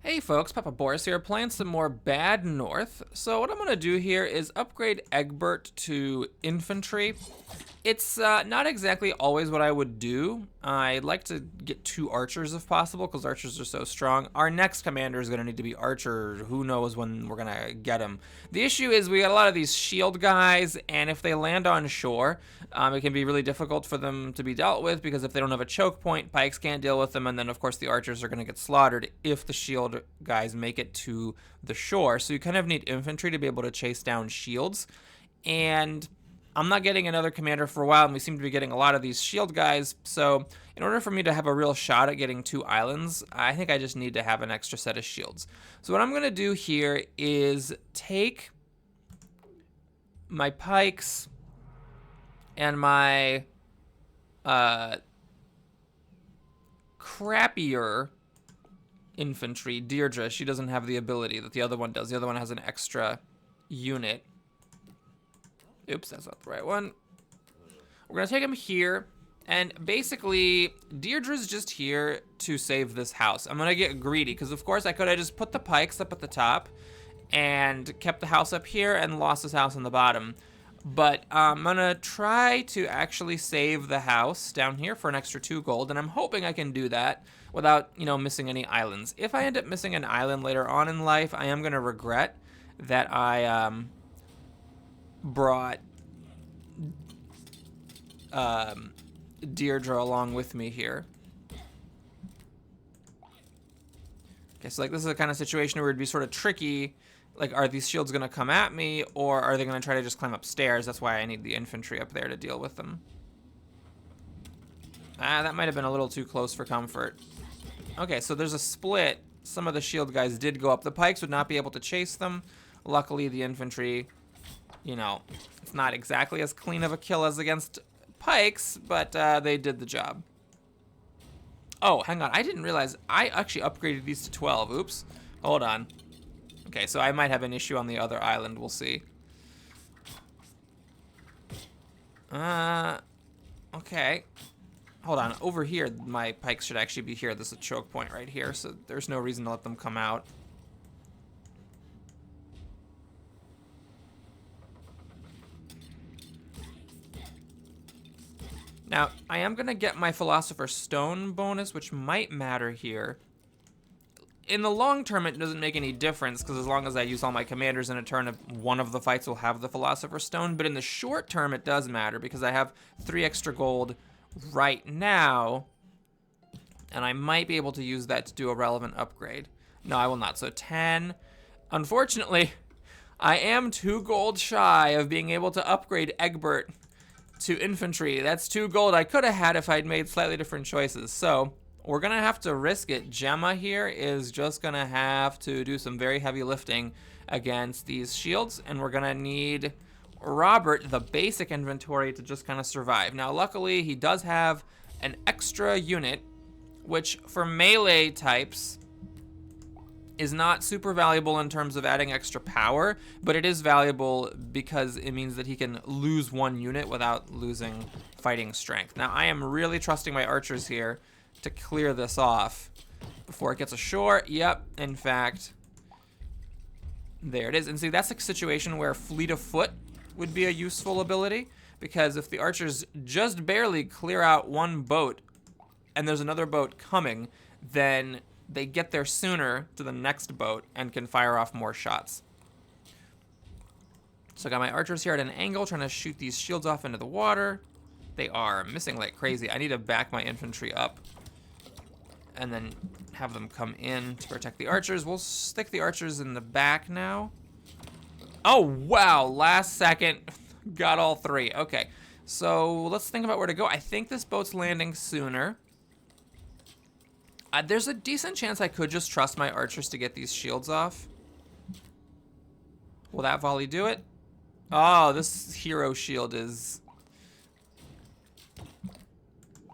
Hey folks, Papa Boris here, playing some more Bad North. So what I'm going to do here is upgrade Egbert to infantry. It's not exactly always what I would do. I'd like to get 2 archers if possible, because archers are so strong. Our next commander is going to need to be archer. Who knows when we're going to get him. The issue is we got a lot of these shield guys, and if they land on shore, it can be really difficult for them to be dealt with, because if they don't have a choke point, pikes can't deal with them, and then of course the archers are going to get slaughtered if the shield guys make it to the shore. So you kind of need infantry to be able to chase down shields, and I'm not getting another commander for a while, and we seem to be getting a lot of these shield guys, so in order for me to have a real shot at getting 2 islands, I think I just need to have an extra set of shields. So what I'm going to do here is take my pikes and my crappier infantry, Deirdre. She doesn't have the ability that the other one does. The other one has an extra unit. Oops, that's not the right one. We're going to take him here, and basically, Deirdre's just here to save this house. I'm going to get greedy, because of course I could have just put the pikes up at the top and kept the house up here and lost this house on the bottom. But I'm going to try to actually save the house down here for an extra 2 gold, and I'm hoping I can do that without, you know, missing any islands. If I end up missing an island later on in life, I am going to regret that I brought Deirdre along with me here. Okay, so like this is the kind of situation where it'd be sort of tricky. Like, are these shields going to come at me, or are they going to try to just climb upstairs? That's why I need the infantry up there to deal with them. That might have been a little too close for comfort. Okay, so there's a split. Some of the shield guys did go up. The pikes would not be able to chase them. Luckily, the infantry, you know, it's not exactly as clean of a kill as against pikes, but they did the job. Oh, hang on. I didn't realize I actually upgraded these to 12. Oops. Hold on. Okay, so I might have an issue on the other island. We'll see. Okay. Hold on. Over here, my pikes should actually be here. This is a choke point right here, so there's no reason to let them come out. Now, I am going to get my Philosopher's Stone bonus, which might matter here. In the long term, it doesn't make any difference, because as long as I use all my commanders in a turn, one of the fights will have the Philosopher's Stone. But in the short term, it does matter, because I have 3 extra gold right now, and I might be able to use that to do a relevant upgrade. No, I will not. So 10. Unfortunately, I am 2 gold shy of being able to upgrade Egbert to infantry. That's 2 gold I could have had if I'd made slightly different choices. So we're gonna have to risk it. Gemma here is just gonna have to do some very heavy lifting against these shields, and we're gonna need Robert, the basic inventory, to just kind of survive. Now, luckily, he does have an extra unit, which for melee types is not super valuable in terms of adding extra power, but it is valuable because it means that he can lose 1 unit without losing fighting strength. Now, I am really trusting my archers here to clear this off before it gets ashore. Yep, in fact, there it is. And see, that's a situation where Fleet of Foot would be a useful ability, because if the archers just barely clear out 1 boat and there's another boat coming, then they get there sooner to the next boat and can fire off more shots. So I got my archers here at an angle trying to shoot these shields off into the water. They are missing like crazy. I need to back my infantry up and then have them come in to protect the archers. We'll stick the archers in the back now. Oh, wow. Last second. Got all 3. Okay. So let's think about where to go. I think this boat's landing sooner. There's a decent chance I could just trust my archers to get these shields off. Will that volley do it? Oh, this hero shield is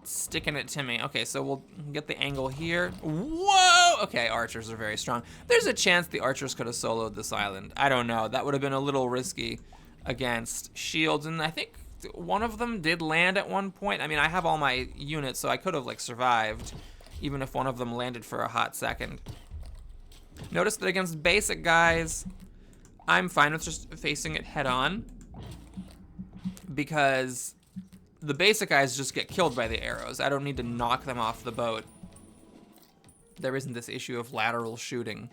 sticking it to me. Okay, so we'll get the angle here. Whoa! Okay, archers are very strong. There's a chance the archers could have soloed this island. I don't know. That would have been a little risky against shields, and I think one of them did land at one point. I mean, I have all my units, so I could have, like, survived, even if one of them landed for a hot second. Notice that against basic guys, I'm fine with just facing it head on, because the basic guys just get killed by the arrows. I don't need to knock them off the boat. There isn't this issue of lateral shooting.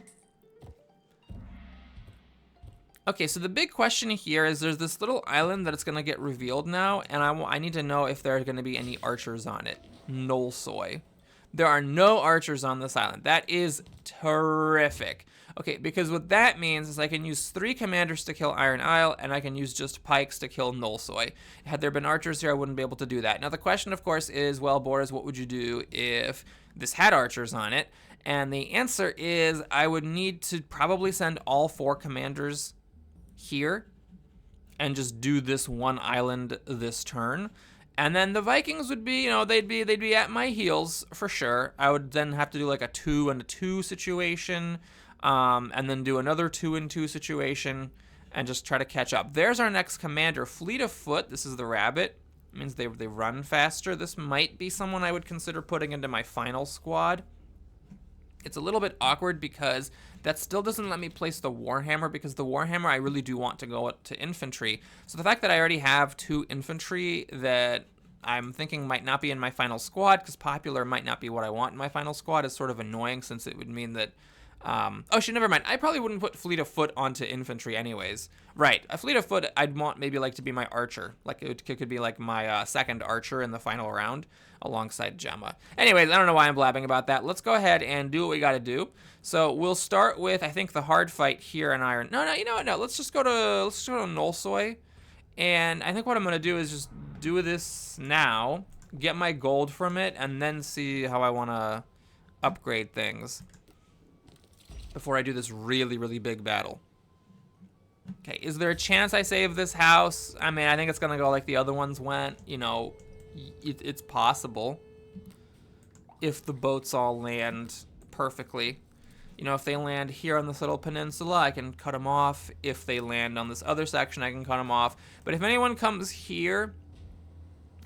Okay, so the big question here is there's this little island that it's going to get revealed now, and I need to know if there are going to be any archers on it. Nolsoy. There are no archers on this island. That is terrific. Okay, because what that means is I can use 3 commanders to kill Iron Isle, and I can use just pikes to kill Nolsoy. Had there been archers here, I wouldn't be able to do that. Now, the question, of course, is, well, Boris, what would you do if this had archers on it? And the answer is I would need to probably send all 4 commanders here and just do this one island this turn. And then the Vikings would be, you know, they'd be at my heels for sure. I would then have to do like a 2 and a 2 situation, and then do another 2 and 2 situation, and just try to catch up. There's our next commander, Fleet of Foot. This is the rabbit. It means they run faster. This might be someone I would consider putting into my final squad. It's a little bit awkward because that still doesn't let me place the Warhammer, because the Warhammer I really do want to go to infantry. So the fact that I already have 2 infantry that I'm thinking might not be in my final squad, because popular might not be what I want in my final squad, is sort of annoying, since it would mean that oh shit, never mind. I probably wouldn't put Fleet of Foot onto infantry anyways. Right, a Fleet of Foot I'd want maybe like to be my archer. Like it could be like my second archer in the final round alongside Gemma. Anyways, I don't know why I'm blabbing about that. Let's go ahead and do what we gotta do. So we'll start with, I think, the hard fight here in Iron. No, you know what? No, let's just go to Nolsoy. And I think what I'm gonna do is just do this now, get my gold from it, and then see how I wanna upgrade things before I do this really, really big battle. Okay, is there a chance I save this house? I mean, I think it's gonna go like the other ones went. You know, it's possible. If the boats all land perfectly. You know, if they land here on this little peninsula, I can cut them off. If they land on this other section, I can cut them off. But if anyone comes here,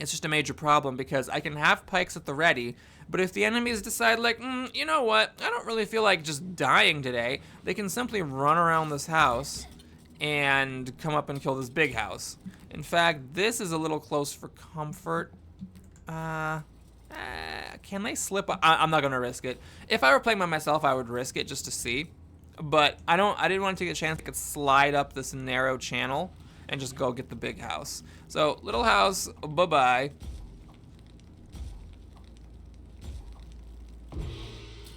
it's just a major problem, because I can have pikes at the ready, but if the enemies decide, like, you know what, I don't really feel like just dying today, they can simply run around this house and come up and kill this big house. In fact, this is a little close for comfort. Can they slip? I'm not gonna risk it. If I were playing by myself, I would risk it just to see. But I didn't want to take a chance I could slide up this narrow channel and just go get the big house. So, little house, bye-bye.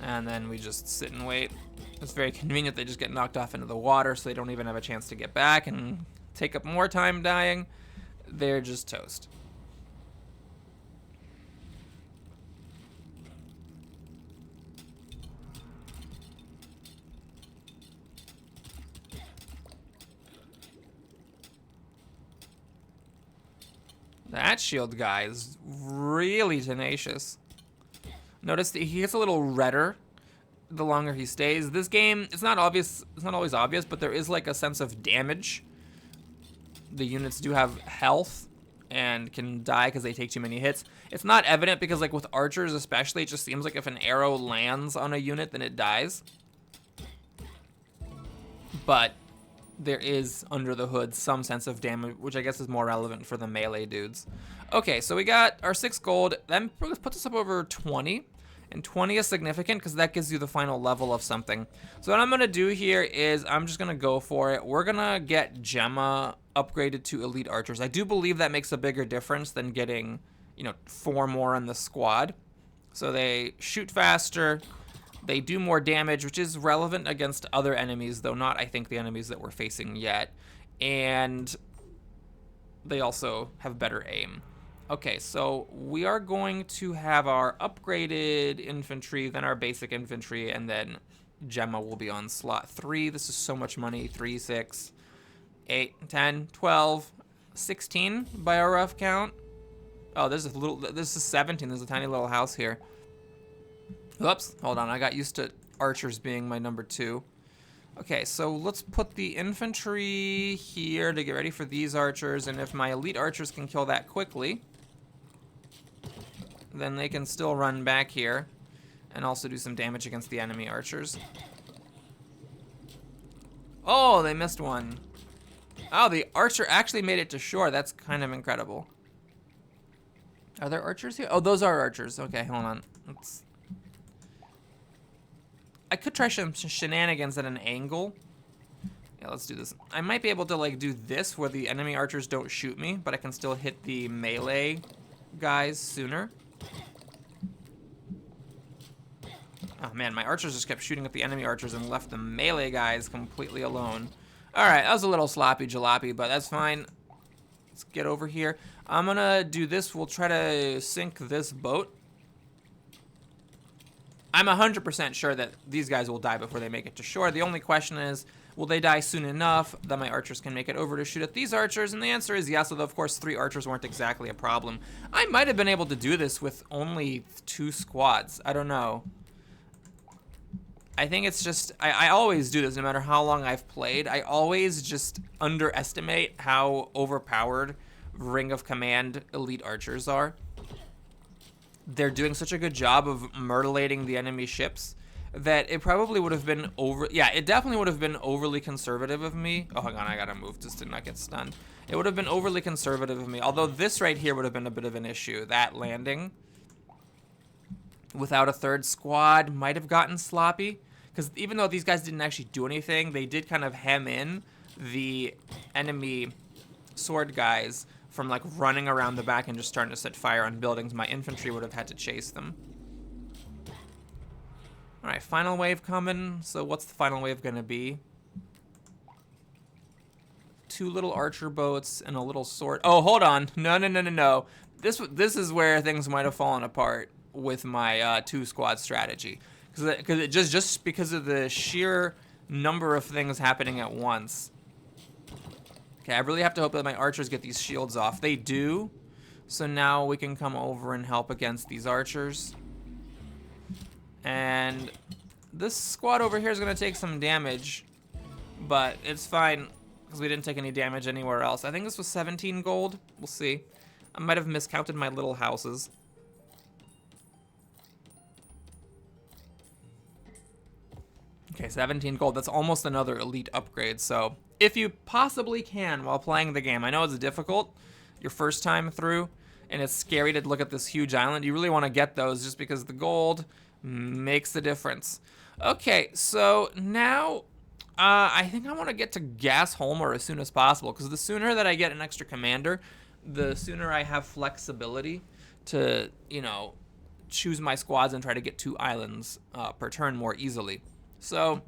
And then we just sit and wait. It's very convenient. They just get knocked off into the water, so they don't even have a chance to get back and take up more time dying. They're just toast. That shield guy is really tenacious. Notice that he gets a little redder the longer he stays. This game, it's not obvious, it's not always obvious, but there is like a sense of damage. The units do have health and can die because they take too many hits. It's not evident because, like, with archers especially, it just seems like if an arrow lands on a unit, then it dies. But there is, under the hood, some sense of damage, which I guess is more relevant for the melee dudes. Okay, so we got our 6 gold. That puts us up over 20. And 20 is significant because that gives you the final level of something. So what I'm going to do here is I'm just going to go for it. We're going to get Gemma upgraded to elite archers. I do believe that makes a bigger difference than getting, you know, 4 more in the squad. So they shoot faster. They do more damage, which is relevant against other enemies, though not, I think, the enemies that we're facing yet. And they also have better aim. Okay, so we are going to have our upgraded infantry, then our basic infantry, and then Gemma will be on slot 3. This is so much money. 3, 6, 8, 10, 12, 16 by a rough count. Oh, this is 17. There's a tiny little house here. Oops, hold on. I got used to archers being my number 2. Okay, so let's put the infantry here to get ready for these archers, and if my elite archers can kill that quickly, then they can still run back here and also do some damage against the enemy archers. Oh, they missed one. Oh, the archer actually made it to shore. That's kind of incredible. Are there archers here? Oh, those are archers. Okay, hold on. I could try some shenanigans at an angle. Yeah, let's do this. I might be able to like do this where the enemy archers don't shoot me, but I can still hit the melee guys sooner. Oh man, my archers just kept shooting at the enemy archers and left the melee guys completely alone. Alright, that was a little sloppy jalopy, but that's fine. Let's get over here. I'm gonna do this. We'll try to sink this boat. I'm 100% sure that these guys will die before they make it to shore. The only question is, will they die soon enough that my archers can make it over to shoot at these archers? And the answer is yes, although of course 3 archers weren't exactly a problem. I might have been able to do this with only 2 squads. I don't know. I think it's just, I always do this no matter how long I've played. I always just underestimate how overpowered Ring of Command elite archers are. They're doing such a good job of mutilating the enemy ships that it probably would have been it definitely would have been overly conservative of me. Oh, hang on, I gotta move just to not get stunned. It would have been overly conservative of me, although this right here would have been a bit of an issue. That landing without a 3rd squad might have gotten sloppy, because even though these guys didn't actually do anything, they did kind of hem in the enemy sword guys from like running around the back and just starting to set fire on buildings. My infantry would have had to chase them. All right, final wave coming. So what's the final wave gonna be? 2 little archer boats and a little sword. Oh, hold on. No. This is where things might have fallen apart with my 2 squad strategy, because it just because of the sheer number of things happening at once. Okay, I really have to hope that my archers get these shields off. They do. So now we can come over and help against these archers. And this squad over here is going to take some damage, but it's fine because we didn't take any damage anywhere else. I think this was 17 gold. We'll see. I might have miscounted my little houses. Okay, 17 gold. That's almost another elite upgrade. So if you possibly can while playing the game, I know it's difficult your first time through, and it's scary to look at this huge island. You really want to get those just because the gold makes the difference. Okay, so now I think I want to get to Gasholmer as soon as possible, because the sooner that I get an extra commander, the sooner I have flexibility to, you know, choose my squads and try to get 2 islands per turn more easily. So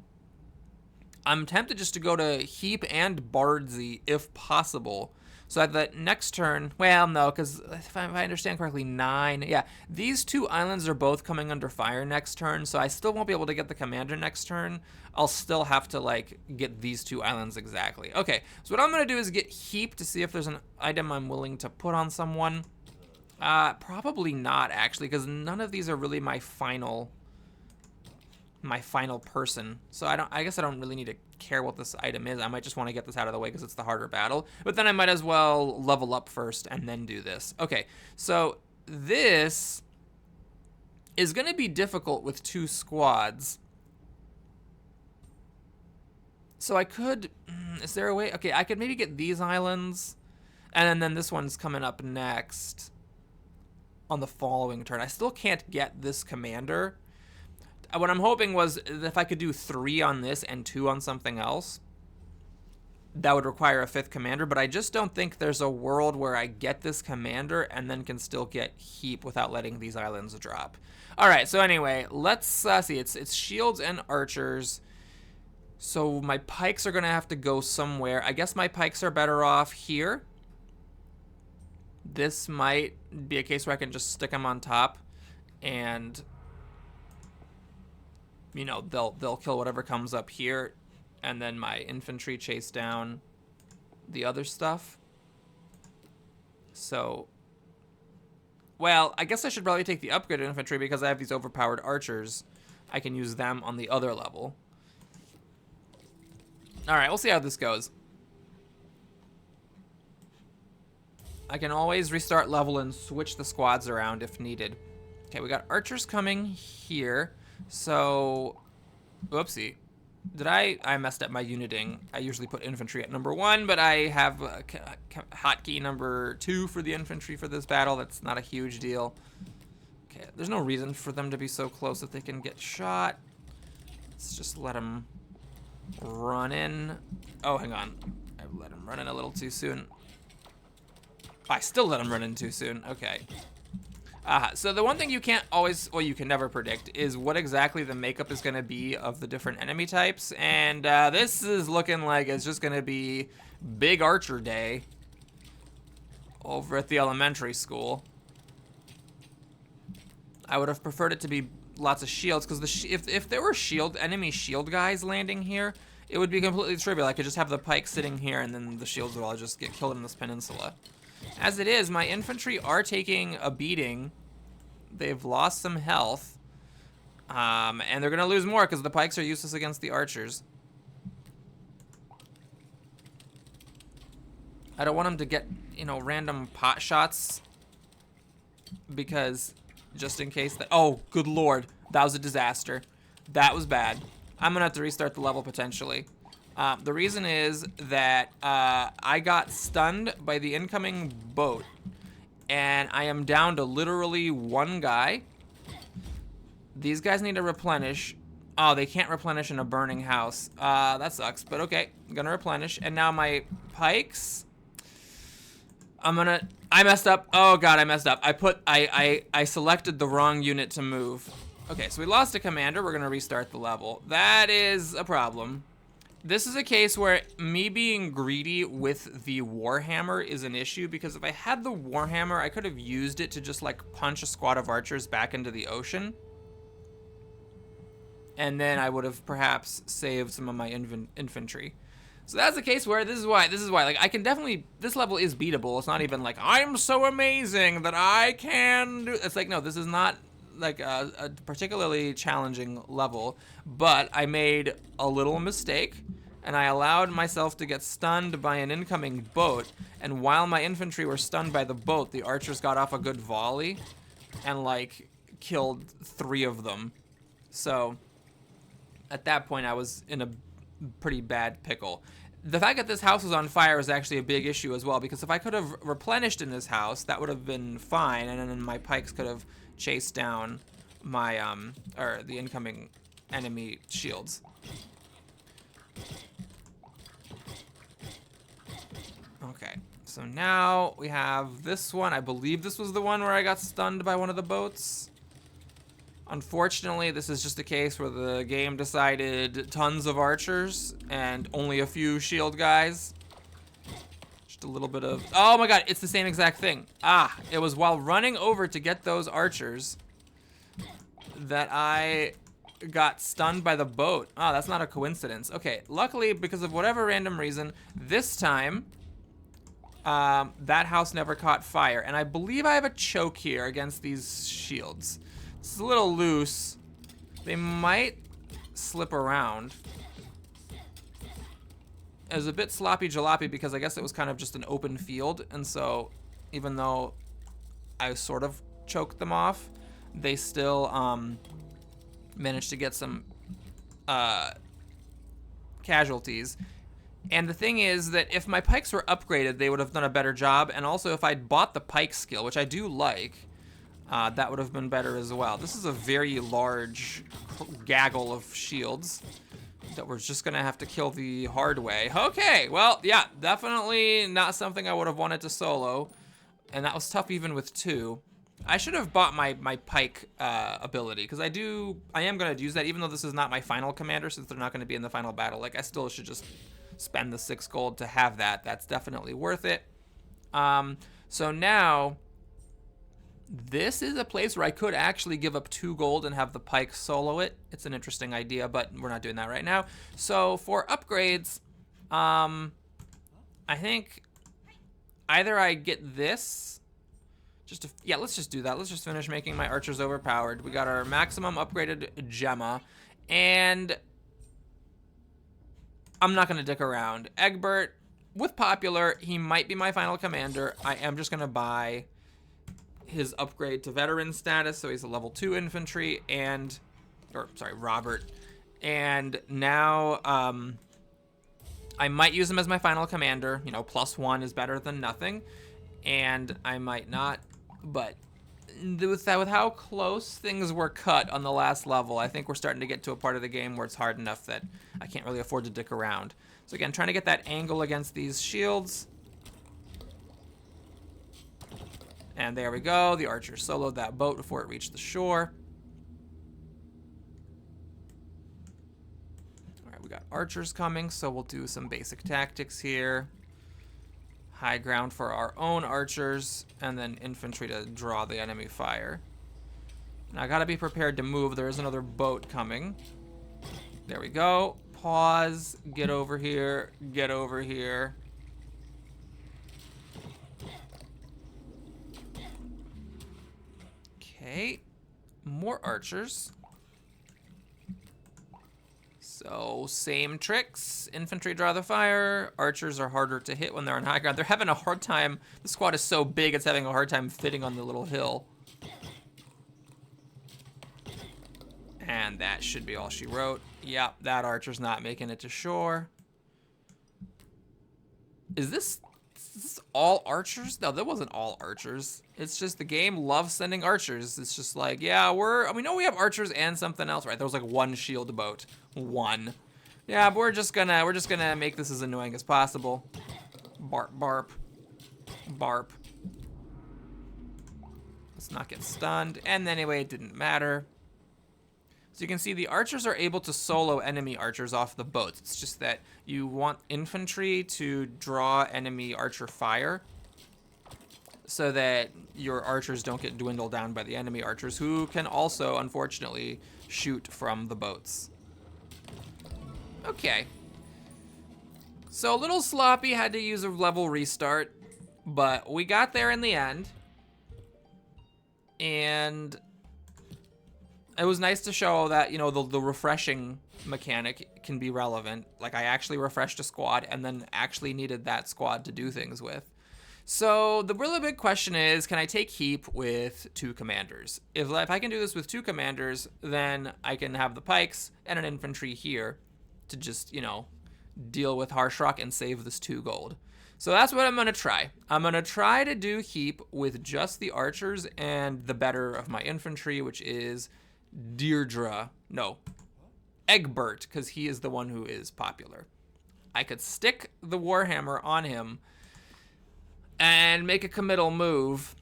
I'm tempted just to go to Heap and Bardsey if possible. So at the next turn, well, no, because if I understand correctly, 9. Yeah, these 2 islands are both coming under fire next turn, so I still won't be able to get the commander next turn. I'll still have to, like, get these 2 islands exactly. Okay, so what I'm going to do is get Heap to see if there's an item I'm willing to put on someone. Probably not, actually, because none of these are really my final person. So I guess I don't really need to care what this item is. I might just want to get this out of the way because it's the harder battle. But then I might as well level up first and then do this. Okay, so this is going to be difficult with 2 squads. So I could, is there a way? Okay, I could maybe get these islands, and then this one's coming up next on the following turn. I still can't get this commander. What I'm hoping was if I could do 3 on this and 2 on something else, that would require a 5th commander, but I just don't think there's a world where I get this commander and then can still get Heap without letting these islands drop. All right, so anyway, let's see. It's shields and archers. So my pikes are going to have to go somewhere. I guess my pikes are better off here. This might be a case where I can just stick them on top and, you know, they'll kill whatever comes up here, and then my infantry chase down the other stuff. So, well, I guess I should probably take the upgraded infantry because I have these overpowered archers. I can use them on the other level. All right, we'll see how this goes. I can always restart level and switch the squads around if needed. Okay, we got archers coming here. So, whoopsie. Did I messed up my uniting. I usually put infantry at number 1, but I have hotkey number 2 for the infantry for this battle. That's not a huge deal. Okay, there's no reason for them to be so close that they can get shot. Let's just let them run in. Oh, hang on. I let them run in a little too soon. I still let them run in too soon. Okay. So the one thing you can't always, well, you can never predict is what exactly the makeup is going to be of the different enemy types. And this is looking like it's just going to be big archer day over at the elementary school. I would have preferred it to be lots of shields, because if there were enemy shield guys landing here, it would be completely trivial. I could just have the pike sitting here and then the shields would all just get killed in this peninsula. As it is, my infantry are taking a beating. They've lost some health. And they're going to lose more because the pikes are useless against the archers. I don't want them to get, you know, random pot shots. Because just in case that... Oh, good lord. That was a disaster. That was bad. I'm going to have to restart the level potentially. The reason is that I got stunned by the incoming boat, and I am down to literally one guy. These guys need to replenish. Oh, they can't replenish in a burning house. That sucks, but okay. I'm gonna replenish, and now my pikes. I messed up. Oh god, I messed up. I selected the wrong unit to move. Okay, so we lost a commander. We're gonna restart the level. That is a problem. This is a case where me being greedy with the Warhammer is an issue, because if I had the Warhammer, I could have used it to just like punch a squad of archers back into the ocean. And then I would have perhaps saved some of my infantry. So that's the case where this is why, like, I can definitely, this level is beatable. It's not even like, I'm so amazing that I can do, it's like, no, this is not like a particularly challenging level, but I made a little mistake and I allowed myself to get stunned by an incoming boat, and while my infantry were stunned by the boat, the archers got off a good volley and like killed 3 of them. So at that point I was in a pretty bad pickle. The fact that this house was on fire is actually a big issue as well, because if I could have replenished in this house, that would have been fine, and then my pikes could have chased down my or the incoming enemy shields. Okay, so now we have this one. I believe this was the one where I got stunned by one of the boats. Unfortunately, this is just a case where the game decided tons of archers and only a few shield guys. Just a little bit of... Oh my god, it's the same exact thing. Ah, it was while running over to get those archers that I got stunned by the boat. Oh, that's not a coincidence. Okay, luckily, because of whatever random reason, this time, that house never caught fire. And I believe I have a choke here against these shields. It's a little loose. They might slip around. It was a bit sloppy jalopy because I guess it was kind of just an open field, and so even though I sort of choked them off, they still managed to get some casualties. And the thing is that if my pikes were upgraded, they would have done a better job, and also if I'd bought the pike skill, which I do like, that would have been better as well. This is a very large gaggle of shields that we're just gonna have to kill the hard way. Okay, well, yeah, definitely not something I would have wanted to solo, and that was tough even with 2. I should have bought my pike ability, because I am gonna use that, even though this is not my final commander, since they're not gonna be in the final battle. Like, I still should just spend the 6 gold to have that. That's definitely worth it. So now, this is a place where I could actually give up 2 gold and have the pike solo it. It's an interesting idea, but we're not doing that right now. So for upgrades, I think either I get this, yeah, let's just do that. Let's just finish making my archers overpowered. We got our maximum upgraded Gemma, and I'm not gonna dick around. Egbert, with popular, he might be my final commander. I am just gonna buy his upgrade to veteran status, so he's a level 2 infantry, and, or sorry, Robert, And now I might use him as my final commander. You know, +1 is better than nothing. And I might not, but with how close things were cut on the last level, I think we're starting to get to a part of the game where it's hard enough that I can't really afford to dick around. So again, trying to get that angle against these shields. And there we go. The archer soloed that boat before it reached the shore. All right, we got archers coming, so we'll do some basic tactics here. High ground for our own archers, and then infantry to draw the enemy fire. Now I gotta be prepared to move. There is another boat coming. There we go. Pause, get over here, get over here. Okay, more archers. So, same tricks. Infantry draw the fire. Archers are harder to hit when they're on high ground. They're having a hard time. The squad is so big, it's having a hard time fitting on the little hill. And that should be all she wrote. Yep, that archer's not making it to shore. Is this all archers? No, that wasn't all archers. It's just the game loves sending archers. It's just like, yeah, we know we have archers and something else, right? There was like one shield boat. One. Yeah, but we're just gonna make this as annoying as possible. Barp, barp. Barp. Let's not get stunned. And anyway, it didn't matter. So you can see the archers are able to solo enemy archers off the boats. It's just that you want infantry to draw enemy archer fire so that your archers don't get dwindled down by the enemy archers, who can also, unfortunately, shoot from the boats. Okay. So a little sloppy, had to use a level restart, but we got there in the end. And it was nice to show that, you know, the refreshing mechanic can be relevant. Like, I actually refreshed a squad and then actually needed that squad to do things with. So the really big question is, can I take heap with 2 commanders? If I can do this with 2 commanders, then I can have the pikes and an infantry here to just, you know, deal with Harshrok and save this 2 gold. So that's what I'm going to try. I'm going to try to do heap with just the archers and the better of my infantry, which is Deirdre. No, Egbert, because he is the one who is popular. I could stick the Warhammer on him and make a committal move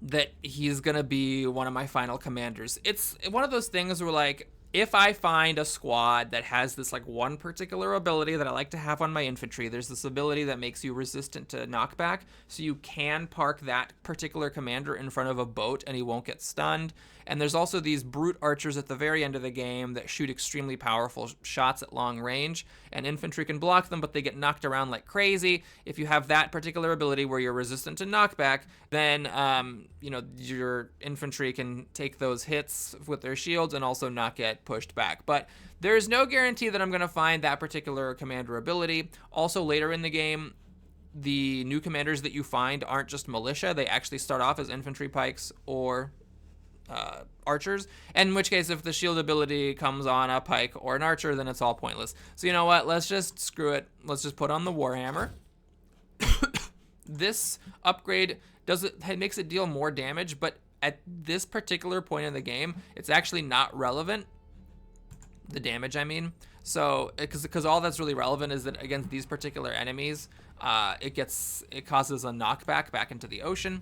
that he's going to be one of my final commanders. It's one of those things where, like, if I find a squad that has this like one particular ability that I like to have on my infantry, there's this ability that makes you resistant to knockback, so you can park that particular commander in front of a boat and he won't get stunned. And there's also these brute archers at the very end of the game that shoot extremely powerful shots at long range, and infantry can block them, but they get knocked around like crazy. If you have that particular ability where you're resistant to knockback, then you know, your infantry can take those hits with their shields and also not get pushed back. But there's no guarantee that I'm going to find that particular commander ability. Also, later in the game, the new commanders that you find aren't just militia. They actually start off as infantry, pikes, or archers, in which case if the shield ability comes on a pike or an archer, then it's all pointless. So you know what, let's just screw it. Let's just put on the Warhammer. This upgrade it makes it deal more damage, but at this particular point in the game, it's actually not relevant. The damage, I mean. So because all that's really relevant is that against these particular enemies, it causes a knockback back into the ocean.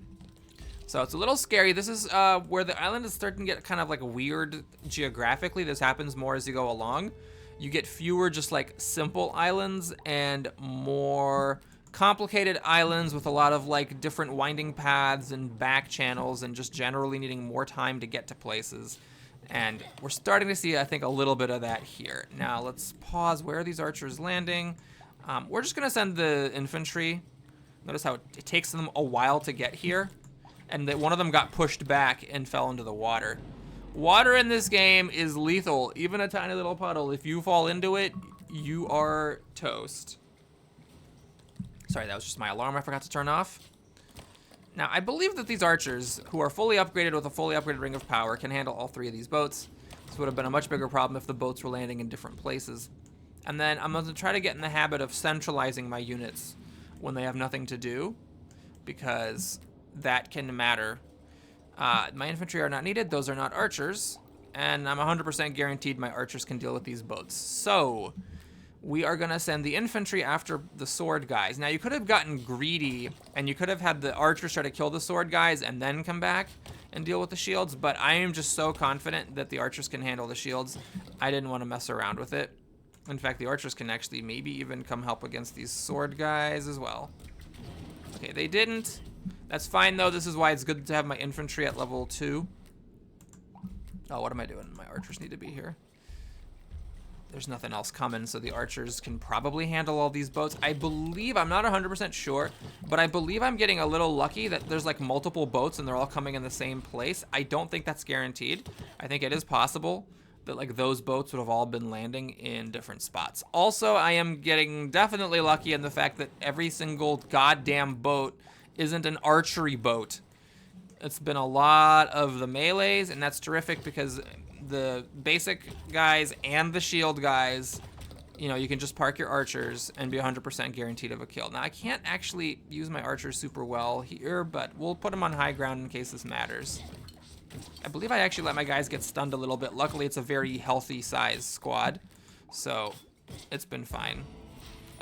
So it's a little scary. This is where the island is starting to get kind of like weird geographically. This happens more as you go along. You get fewer just like simple islands and more complicated islands with a lot of like different winding paths and back channels and just generally needing more time to get to places. And we're starting to see, I think, a little bit of that here. Now let's pause. Where are these archers landing? We're just gonna send the infantry. Notice how it takes them a while to get here. And that one of them got pushed back and fell into the water. Water in this game is lethal. Even a tiny little puddle, if you fall into it, you are toast. Sorry, that was just my alarm I forgot to turn off. Now, I believe that these archers, who are fully upgraded with a fully upgraded Ring of Power, can handle all 3 of these boats. This would have been a much bigger problem if the boats were landing in different places. And then I'm going to try to get in the habit of centralizing my units when they have nothing to do, because that can matter. My infantry are not needed. Those are not archers. And I'm 100% guaranteed my archers can deal with these boats. So we are going to send the infantry after the sword guys. Now, you could have gotten greedy, and you could have had the archers try to kill the sword guys and then come back and deal with the shields, but I am just so confident that the archers can handle the shields. I didn't want to mess around with it. In fact, the archers can actually maybe even come help against these sword guys as well. Okay, they didn't. That's fine, though. This is why it's good to have my infantry at level 2. Oh, what am I doing? My archers need to be here. There's nothing else coming, so the archers can probably handle all these boats. I believe, I'm not 100% sure, but I believe I'm getting a little lucky that there's like multiple boats and they're all coming in the same place. I don't think that's guaranteed. I think it is possible that like those boats would have all been landing in different spots. Also, I am getting definitely lucky in the fact that every single goddamn boat isn't an archery boat. It's been a lot of the melees, and that's terrific because the basic guys and the shield guys, you know, you can just park your archers and be 100% guaranteed of a kill. Now, I can't actually use my archers super well here, but we'll put them on high ground in case this matters. I believe I actually let my guys get stunned a little bit. Luckily, it's a very healthy size squad, so it's been fine.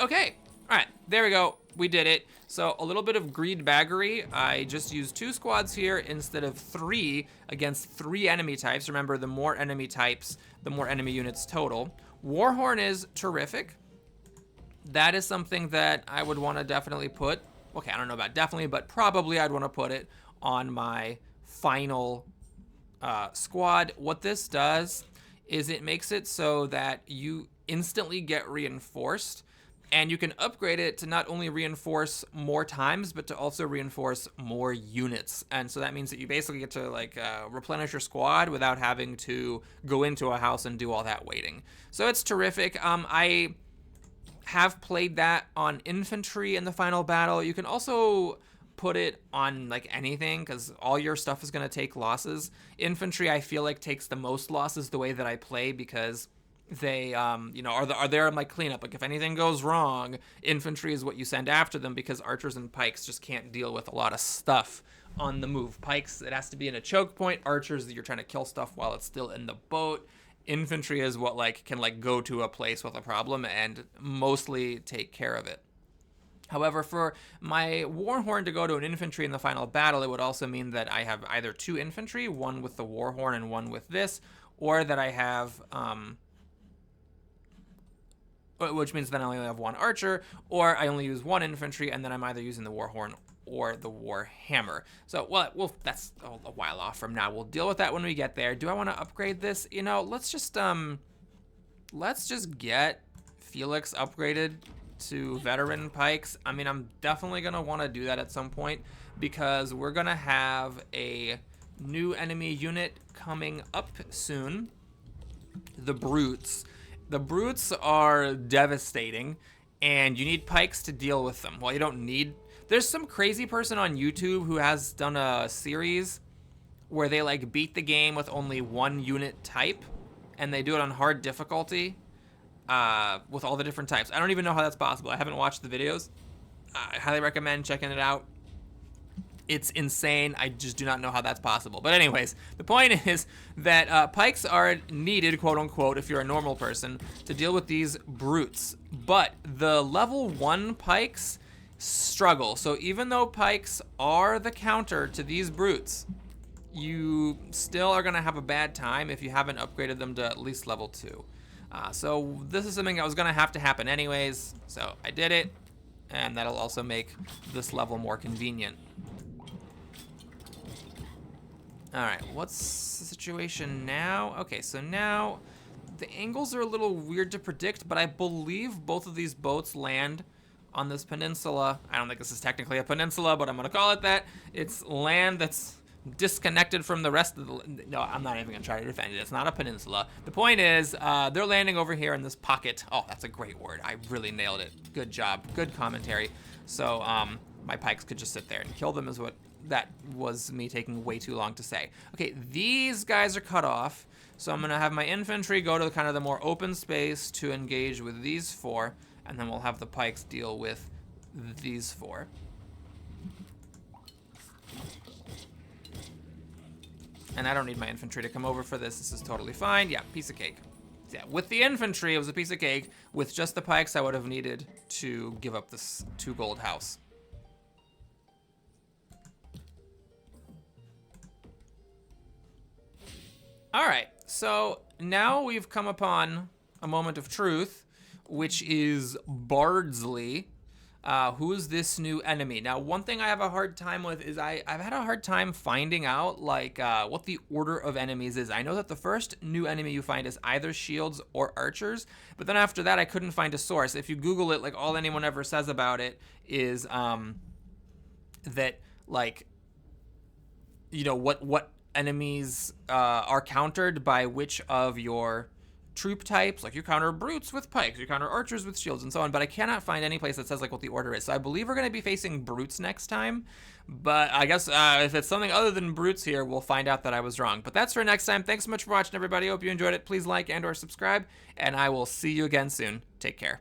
Okay, all right, there we go. We did it. So a little bit of greed baggery. I just used 2 squads here instead of 3 against 3 enemy types. Remember, the more enemy types, the more enemy units total. Warhorn is terrific. That is something that I would want to definitely put. Okay, I don't know about definitely, but probably I'd want to put it on my final squad. What this does is it makes it so that you instantly get reinforced. And you can upgrade it to not only reinforce more times, but to also reinforce more units. And so that means that you basically get to like replenish your squad without having to go into a house and do all that waiting. So it's terrific. I have played that on infantry in the final battle. You can also put it on like anything because all your stuff is going to take losses. Infantry, I feel like, takes the most losses the way that I play because they you know, are there in like cleanup. Like if anything goes wrong, infantry is what you send after them because archers and pikes just can't deal with a lot of stuff on the move. Pikes, it has to be in a choke point. Archers, you're trying to kill stuff while it's still in the boat. Infantry is what like can like go to a place with a problem and mostly take care of it. However, for my Warhorn to go to an infantry in the final battle, it would also mean that I have either 2 infantry, one with the Warhorn and one with this, or that I have which means then I only have 1 archer, or I only use 1 infantry, and then I'm either using the Warhorn or the Warhammer. So, well, that's a while off from now. We'll deal with that when we get there. Do I want to upgrade this? You know, let's just get Felix upgraded to veteran pikes. I mean, I'm definitely going to want to do that at some point because we're going to have a new enemy unit coming up soon, the Brutes. The Brutes are devastating, and you need pikes to deal with them. Well, you don't need... There's some crazy person on YouTube who has done a series where they, like, beat the game with only 1 unit type, and they do it on hard difficulty with all the different types. I don't even know how that's possible. I haven't watched the videos. I highly recommend checking it out. It's insane. I just do not know how that's possible. But anyways, the point is that pikes are needed, quote unquote, if you're a normal person, to deal with these brutes. But the level 1 pikes struggle. So even though pikes are the counter to these brutes, you still are going to have a bad time if you haven't upgraded them to at least level 2. So this is something that was going to have to happen anyways. So I did it, and that'll also make this level more convenient. All right, what's the situation now? Okay, so now the angles are a little weird to predict, but I believe both of these boats land on this peninsula. I don't think this is technically a peninsula, but I'm gonna call it that. It's land that's disconnected from the rest of the... No, I'm not even gonna try to defend it. It's not a peninsula. The point is, they're landing over here in this pocket. Oh, that's a great word. I really nailed it. Good job. Good commentary. So, my pikes could just sit there and kill them is what that was me taking way too long to say. Okay, these guys are cut off, so I'm gonna have my infantry go to kind of the more open space to engage with these 4, and then we'll have the pikes deal with these 4. And I don't need my infantry to come over for this. This is totally fine. Yeah, piece of cake. Yeah, with the infantry, it was a piece of cake. With just the pikes, I would have needed to give up this 2 gold house. All right, so now we've come upon a moment of truth, which is Bardsley. Who is this new enemy? Now, one thing I have a hard time with is I've had a hard time finding out, like, what the order of enemies is. I know that the first new enemy you find is either shields or archers, but then after that, I couldn't find a source. If you Google it, like, all anyone ever says about it is that, like, you know, what enemies are countered by which of your troop types. Like, you counter brutes with pikes, you counter archers with shields, and so on, but I cannot find any place that says, like, what the order is. So I believe we're going to be facing brutes next time, but I guess if it's something other than brutes here, we'll find out that I was wrong. But that's for next time. Thanks so much for watching, everybody. Hope you enjoyed it. Please like and or subscribe, and I will see you again soon. Take care.